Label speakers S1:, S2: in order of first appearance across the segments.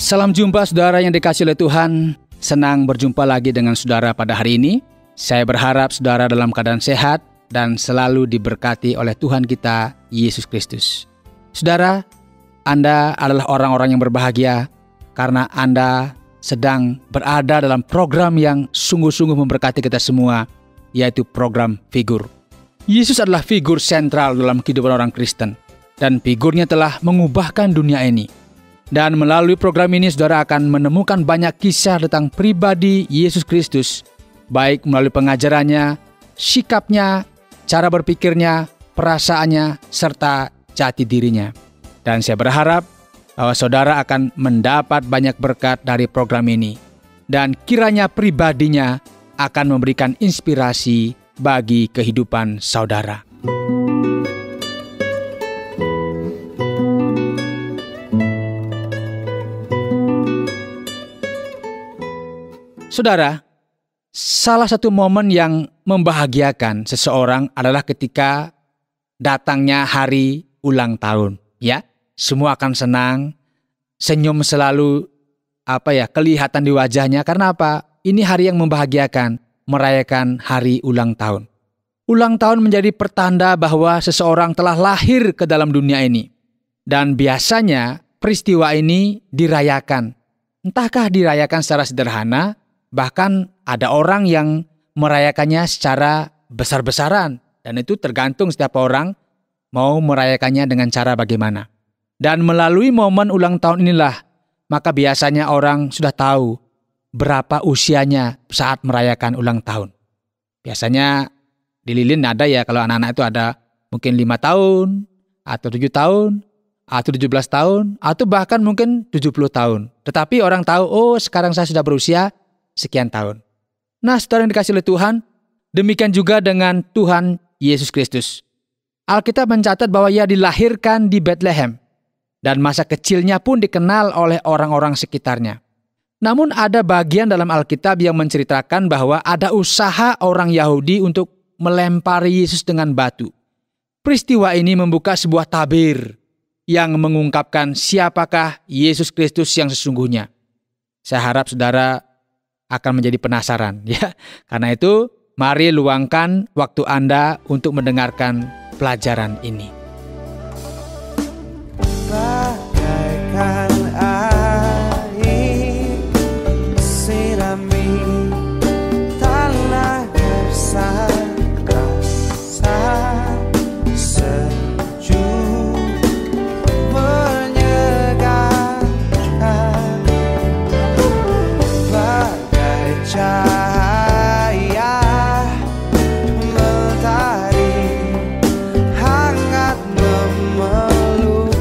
S1: Salam jumpa saudara yang dikasihi oleh Tuhan. Senang berjumpa lagi dengan saudara pada hari ini. Saya berharap saudara dalam keadaan sehat dan selalu diberkati oleh Tuhan kita, Yesus Kristus. Saudara, Anda adalah orang-orang yang berbahagia karena Anda sedang berada dalam program yang sungguh-sungguh memberkati kita semua, yaitu program Figur. Yesus adalah figur sentral dalam kehidupan orang Kristen, dan figurnya telah mengubahkan dunia ini. Dan melalui program ini saudara akan menemukan banyak kisah tentang pribadi Yesus Kristus, baik melalui pengajarannya, sikapnya, cara berpikirnya, perasaannya, serta jati dirinya. Dan saya berharap bahwa saudara akan mendapat banyak berkat dari program ini. Dan kiranya pribadinya akan memberikan inspirasi bagi kehidupan saudara. Saudara, salah satu momen yang membahagiakan seseorang adalah ketika datangnya hari ulang tahun. Ya, semua akan senang, senyum selalu kelihatan di wajahnya. Karena apa? Ini hari yang membahagiakan, merayakan hari ulang tahun. Ulang tahun menjadi pertanda bahwa seseorang telah lahir ke dalam dunia ini. Dan biasanya peristiwa ini dirayakan. Entahkah dirayakan secara sederhana, bahkan ada orang yang merayakannya secara besar-besaran. Dan itu tergantung setiap orang mau merayakannya dengan cara bagaimana. Dan melalui momen ulang tahun inilah, maka biasanya orang sudah tahu berapa usianya saat merayakan ulang tahun. Biasanya di lilin ada ya, kalau anak-anak itu ada mungkin 5 tahun, atau 7 tahun, atau 17 tahun, atau bahkan mungkin 70 tahun. Tetapi orang tahu, oh sekarang saya sudah berusia sekian tahun. Nah, saudara yang dikasihi oleh Tuhan, demikian juga dengan Tuhan Yesus Kristus. Alkitab mencatat bahwa ia dilahirkan di Bethlehem, dan masa kecilnya pun dikenal oleh orang-orang sekitarnya. Namun ada bagian dalam Alkitab yang menceritakan bahwa ada usaha orang Yahudi untuk melempari Yesus dengan batu. Peristiwa ini membuka sebuah tabir yang mengungkapkan siapakah Yesus Kristus yang sesungguhnya. Saya harap saudara akan menjadi penasaran ya. Karena itu, mari luangkan waktu Anda untuk mendengarkan pelajaran ini.
S2: Bagaikan air sirami tanah rasa sejuk menyegarkan, bagai cahaya mentari hangat memelukku,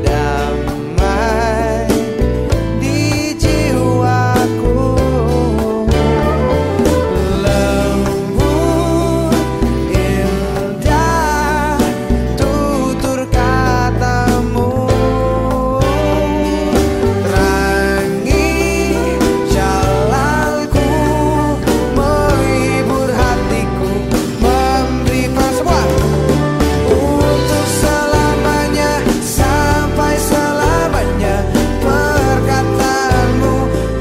S2: damai di jiwaku, lembut indah tutur katamu, terangi jalanku, menghibur hatiku, memberi persembahan untuk selamanya, sampai selamanya. Perkataanmu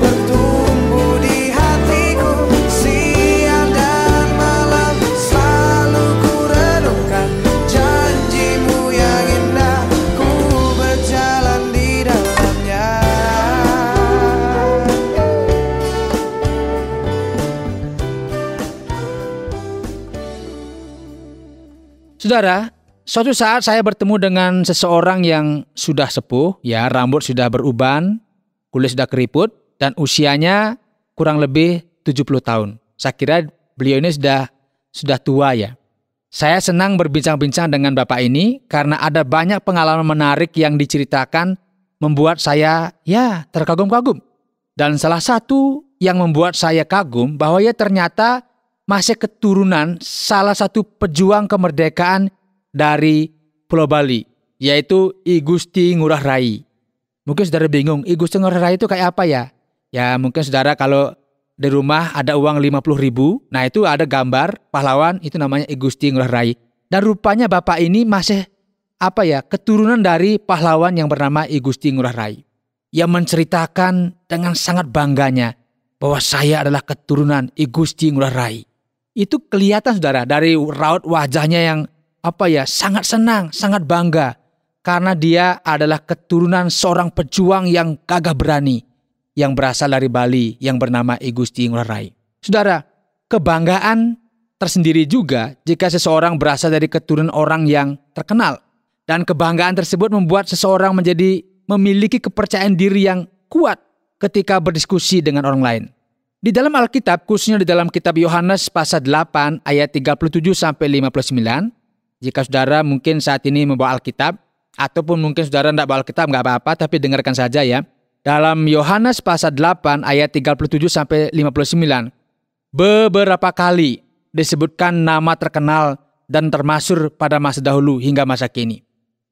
S2: bertumbuh di hatiku, siang dan malam selalu ku renungkan janjimu yang indah, ku berjalan di dalamnya.
S1: Saudara, suatu saat saya bertemu dengan seseorang yang sudah sepuh, ya, rambut sudah beruban, kulit sudah keriput, dan usianya kurang lebih 70 tahun. Saya kira beliau ini sudah tua ya. Saya senang berbincang-bincang dengan Bapak ini karena ada banyak pengalaman menarik yang diceritakan membuat saya terkagum-kagum. Dan salah satu yang membuat saya kagum bahwa ia ternyata masih keturunan salah satu pejuang kemerdekaan dari Pulau Bali, yaitu I Gusti Ngurah Rai. Mungkin saudara bingung, I Gusti Ngurah Rai itu kayak apa ya? Ya mungkin saudara kalau di rumah ada uang 50.000, nah itu ada gambar pahlawan, itu namanya I Gusti Ngurah Rai. Dan rupanya bapak ini masih keturunan dari pahlawan yang bernama I Gusti Ngurah Rai. Ia menceritakan dengan sangat bangganya bahwa saya adalah keturunan I Gusti Ngurah Rai. Itu kelihatan saudara dari raut wajahnya yang sangat senang, sangat bangga. Karena dia adalah keturunan seorang pejuang yang gagah berani yang berasal dari Bali yang bernama I Gusti Ngurah Rai. Saudara, kebanggaan tersendiri juga jika seseorang berasal dari keturunan orang yang terkenal. Dan kebanggaan tersebut membuat seseorang memiliki kepercayaan diri yang kuat ketika berdiskusi dengan orang lain. Di dalam Alkitab, khususnya di dalam kitab Yohanes pasal 8 ayat 37 sampai 59, jika saudara mungkin saat ini membawa Alkitab, ataupun mungkin saudara tidak bawa Alkitab, nggak apa-apa, tapi dengarkan saja ya. Dalam Yohanes pasal 8 ayat 37 sampai 59, beberapa kali disebutkan nama terkenal dan termasyhur pada masa dahulu hingga masa kini.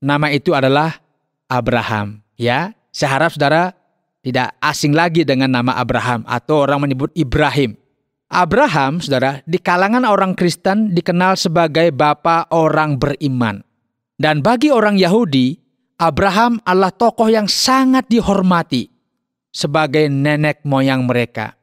S1: Nama itu adalah Abraham. Ya, saya harap saudara tidak asing lagi dengan nama Abraham atau orang menyebut Ibrahim. Abraham, saudara, di kalangan orang Kristen dikenal sebagai bapa orang beriman. Dan bagi orang Yahudi, Abraham adalah tokoh yang sangat dihormati sebagai nenek moyang mereka.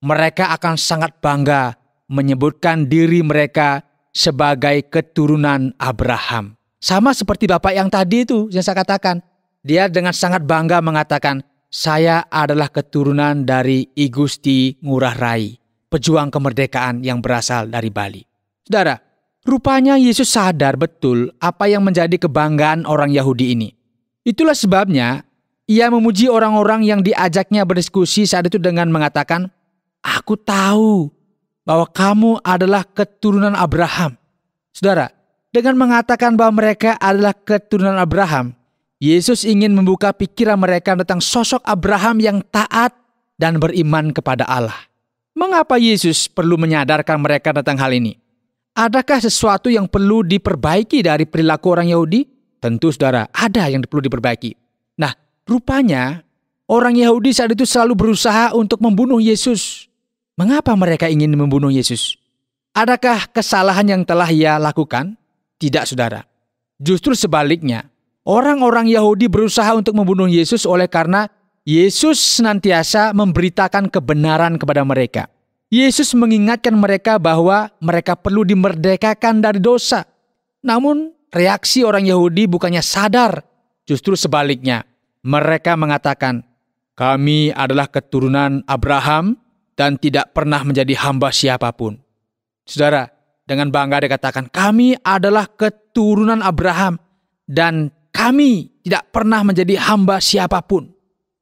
S1: Mereka akan sangat bangga menyebutkan diri mereka sebagai keturunan Abraham. Sama seperti bapak yang tadi itu yang saya katakan. Dia dengan sangat bangga mengatakan, saya adalah keturunan dari I Gusti Ngurah Rai, pejuang kemerdekaan yang berasal dari Bali. Saudara, rupanya Yesus sadar betul apa yang menjadi kebanggaan orang Yahudi ini. Itulah sebabnya ia memuji orang-orang yang diajaknya berdiskusi saat itu dengan mengatakan, aku tahu bahwa kamu adalah keturunan Abraham. Saudara, dengan mengatakan bahwa mereka adalah keturunan Abraham, Yesus ingin membuka pikiran mereka tentang sosok Abraham yang taat dan beriman kepada Allah. Mengapa Yesus perlu menyadarkan mereka tentang hal ini? Adakah sesuatu yang perlu diperbaiki dari perilaku orang Yahudi? Tentu saudara, ada yang perlu diperbaiki. Nah, rupanya orang Yahudi saat itu selalu berusaha untuk membunuh Yesus. Mengapa mereka ingin membunuh Yesus? Adakah kesalahan yang telah ia lakukan? Tidak, saudara. Justru sebaliknya, orang-orang Yahudi berusaha untuk membunuh Yesus oleh karena Yesus senantiasa memberitakan kebenaran kepada mereka. Yesus mengingatkan mereka bahwa mereka perlu dimerdekakan dari dosa. Namun, reaksi orang Yahudi bukannya sadar. Justru sebaliknya, mereka mengatakan, kami adalah keturunan Abraham dan tidak pernah menjadi hamba siapapun. Saudara, dengan bangga dikatakan, kami adalah keturunan Abraham dan kami tidak pernah menjadi hamba siapapun.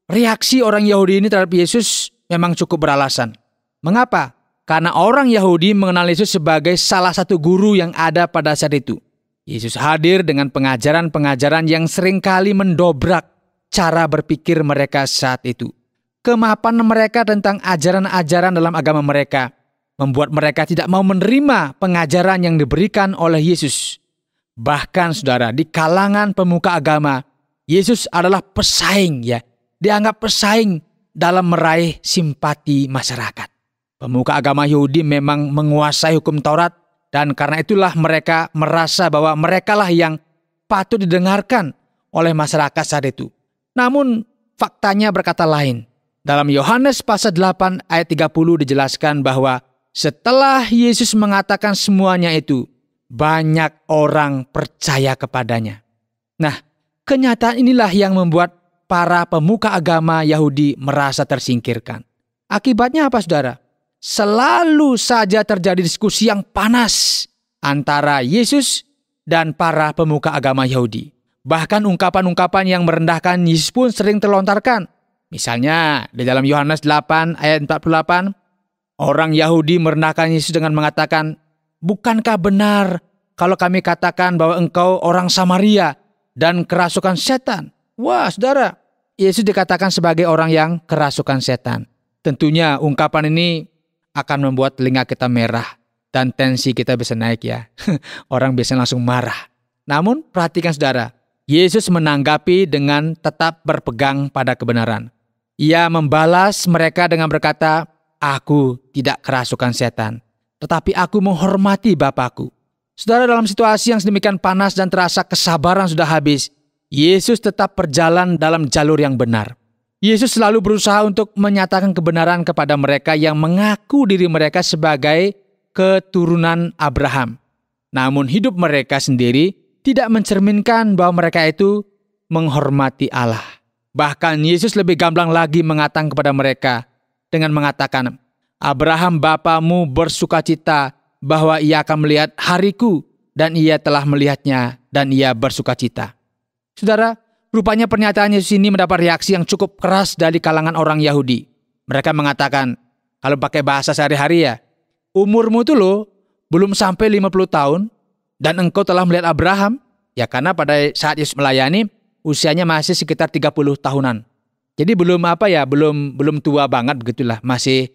S1: Reaksi orang Yahudi ini terhadap Yesus memang cukup beralasan. Mengapa? Karena orang Yahudi mengenal Yesus sebagai salah satu guru yang ada pada saat itu. Yesus hadir dengan pengajaran-pengajaran yang seringkali mendobrak cara berpikir mereka saat itu. Kemapanan mereka tentang ajaran-ajaran dalam agama mereka membuat mereka tidak mau menerima pengajaran yang diberikan oleh Yesus. Bahkan saudara, di kalangan pemuka agama, Yesus adalah pesaing ya. Dianggap pesaing dalam meraih simpati masyarakat. Pemuka agama Yahudi memang menguasai hukum Taurat dan karena itulah mereka merasa bahwa merekalah yang patut didengarkan oleh masyarakat saat itu. Namun faktanya berkata lain. Dalam Yohanes pasal 8 ayat 30 dijelaskan bahwa setelah Yesus mengatakan semuanya itu, banyak orang percaya kepadanya. Nah, kenyataan inilah yang membuat para pemuka agama Yahudi merasa tersingkirkan. Akibatnya apa, saudara? Selalu saja terjadi diskusi yang panas antara Yesus dan para pemuka agama Yahudi. Bahkan ungkapan-ungkapan yang merendahkan Yesus pun sering terlontarkan. Misalnya, di dalam Yohanes 8 ayat 48, orang Yahudi merendahkan Yesus dengan mengatakan, bukankah benar kalau kami katakan bahwa engkau orang Samaria dan kerasukan setan? Wah, saudara, Yesus dikatakan sebagai orang yang kerasukan setan. Tentunya ungkapan ini akan membuat telinga kita merah dan tensi kita bisa naik ya. Orang biasanya langsung marah. Namun perhatikan saudara, Yesus menanggapi dengan tetap berpegang pada kebenaran. Ia membalas mereka dengan berkata, aku tidak kerasukan setan, tetapi aku menghormati Bapakku. Saudara, dalam situasi yang sedemikian panas dan terasa kesabaran sudah habis, Yesus tetap berjalan dalam jalur yang benar. Yesus selalu berusaha untuk menyatakan kebenaran kepada mereka yang mengaku diri mereka sebagai keturunan Abraham. Namun hidup mereka sendiri tidak mencerminkan bahwa mereka itu menghormati Allah. Bahkan Yesus lebih gamblang lagi mengatakan kepada mereka dengan mengatakan, Abraham bapamu bersukacita bahwa ia akan melihat hariku, dan ia telah melihatnya dan ia bersukacita. Saudara, rupanya pernyataan Yesus ini mendapat reaksi yang cukup keras dari kalangan orang Yahudi. Mereka mengatakan, kalau pakai bahasa sehari-hari ya, umurmu itu loh belum sampai 50 tahun dan engkau telah melihat Abraham. Ya karena pada saat Yesus melayani usianya masih sekitar 30 tahunan. Jadi belum belum tua banget begitulah, masih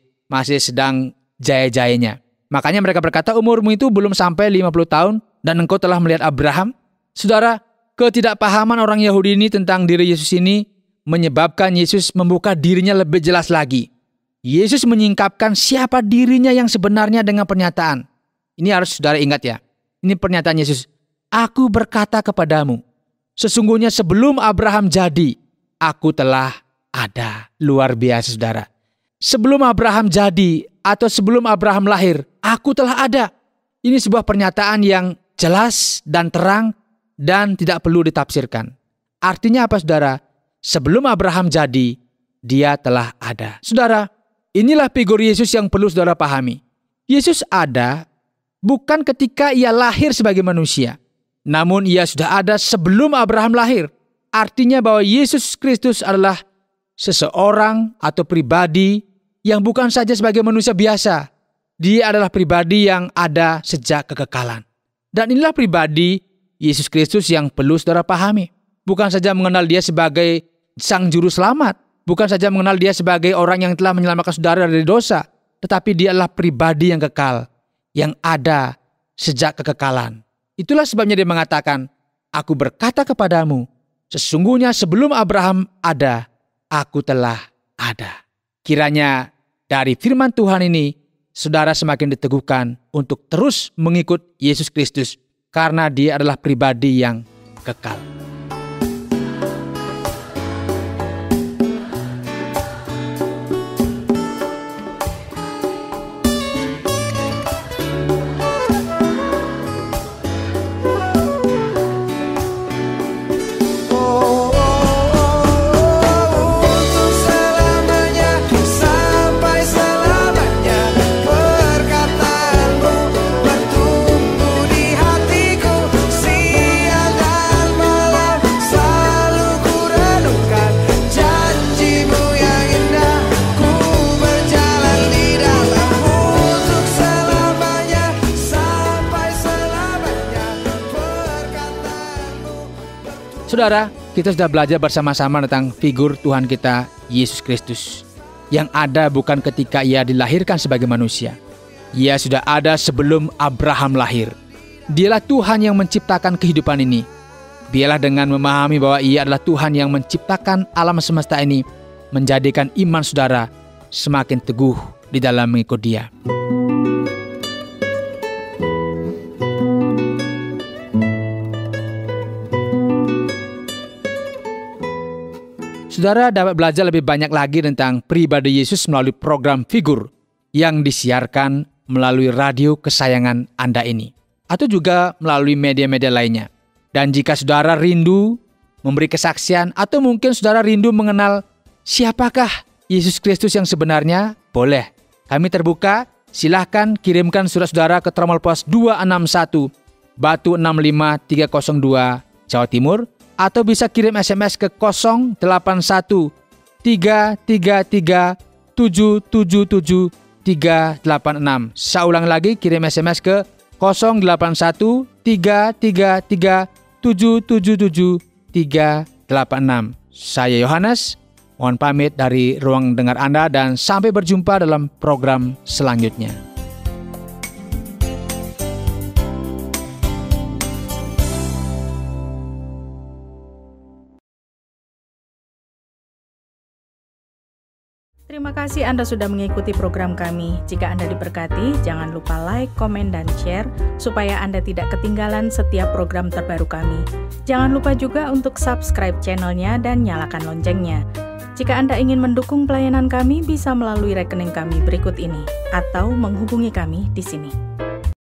S1: sedang jaya-jayanya. Makanya mereka berkata umurmu itu belum sampai 50 tahun dan engkau telah melihat Abraham. Saudara, ketidakpahaman orang Yahudi ini tentang diri Yesus ini menyebabkan Yesus membuka dirinya lebih jelas lagi. Yesus menyingkapkan siapa dirinya yang sebenarnya dengan pernyataan. Ini harus saudara ingat ya. Ini pernyataan Yesus. Aku berkata kepadamu, sesungguhnya sebelum Abraham jadi, aku telah ada. Luar biasa saudara. Sebelum Abraham jadi atau sebelum Abraham lahir, aku telah ada. Ini sebuah pernyataan yang jelas dan terang dan tidak perlu ditafsirkan. Artinya apa saudara? Sebelum Abraham jadi, dia telah ada. Saudara, inilah figur Yesus yang perlu saudara pahami. Yesus ada bukan ketika ia lahir sebagai manusia, namun ia sudah ada sebelum Abraham lahir. Artinya bahwa Yesus Kristus adalah seseorang atau pribadi yang bukan saja sebagai manusia biasa. Dia adalah pribadi yang ada sejak kekekalan. Dan inilah pribadi Yesus Kristus yang perlu saudara pahami. Bukan saja mengenal dia sebagai sang juru selamat. Bukan saja mengenal dia sebagai orang yang telah menyelamatkan saudara dari dosa. Tetapi dia adalah pribadi yang kekal. Yang ada sejak kekekalan. Itulah sebabnya dia mengatakan, aku berkata kepadamu, sesungguhnya sebelum Abraham ada, aku telah ada. Kiranya dari firman Tuhan ini, saudara semakin diteguhkan untuk terus mengikut Yesus Kristus karena dia adalah pribadi yang kekal. Saudara, kita sudah belajar bersama-sama tentang figur Tuhan kita, Yesus Kristus. Yang ada bukan ketika ia dilahirkan sebagai manusia. Ia sudah ada sebelum Abraham lahir. Dialah Tuhan yang menciptakan kehidupan ini. Biarlah dengan memahami bahwa ia adalah Tuhan yang menciptakan alam semesta ini, menjadikan iman saudara semakin teguh di dalam mengikut dia. Saudara dapat belajar lebih banyak lagi tentang pribadi Yesus melalui program Figur yang disiarkan melalui radio kesayangan Anda ini, atau juga melalui media-media lainnya. Dan jika saudara rindu memberi kesaksian, atau mungkin saudara rindu mengenal siapakah Yesus Kristus yang sebenarnya, boleh. Kami terbuka, silahkan kirimkan surat saudara ke Tromol Pos 261 Batu 65302 Jawa Timur, atau bisa kirim SMS ke 081 333 777 386. Saya ulang lagi, kirim SMS ke 081 333 777 386. Saya Yohanes, mohon pamit dari ruang dengar Anda dan sampai berjumpa dalam program selanjutnya.
S3: Terima kasih Anda sudah mengikuti program kami. Jika Anda diberkati, jangan lupa like, komen, dan share supaya Anda tidak ketinggalan setiap program terbaru kami. Jangan lupa juga untuk subscribe channelnya dan nyalakan loncengnya. Jika Anda ingin mendukung pelayanan kami, bisa melalui rekening kami berikut ini atau menghubungi kami di sini.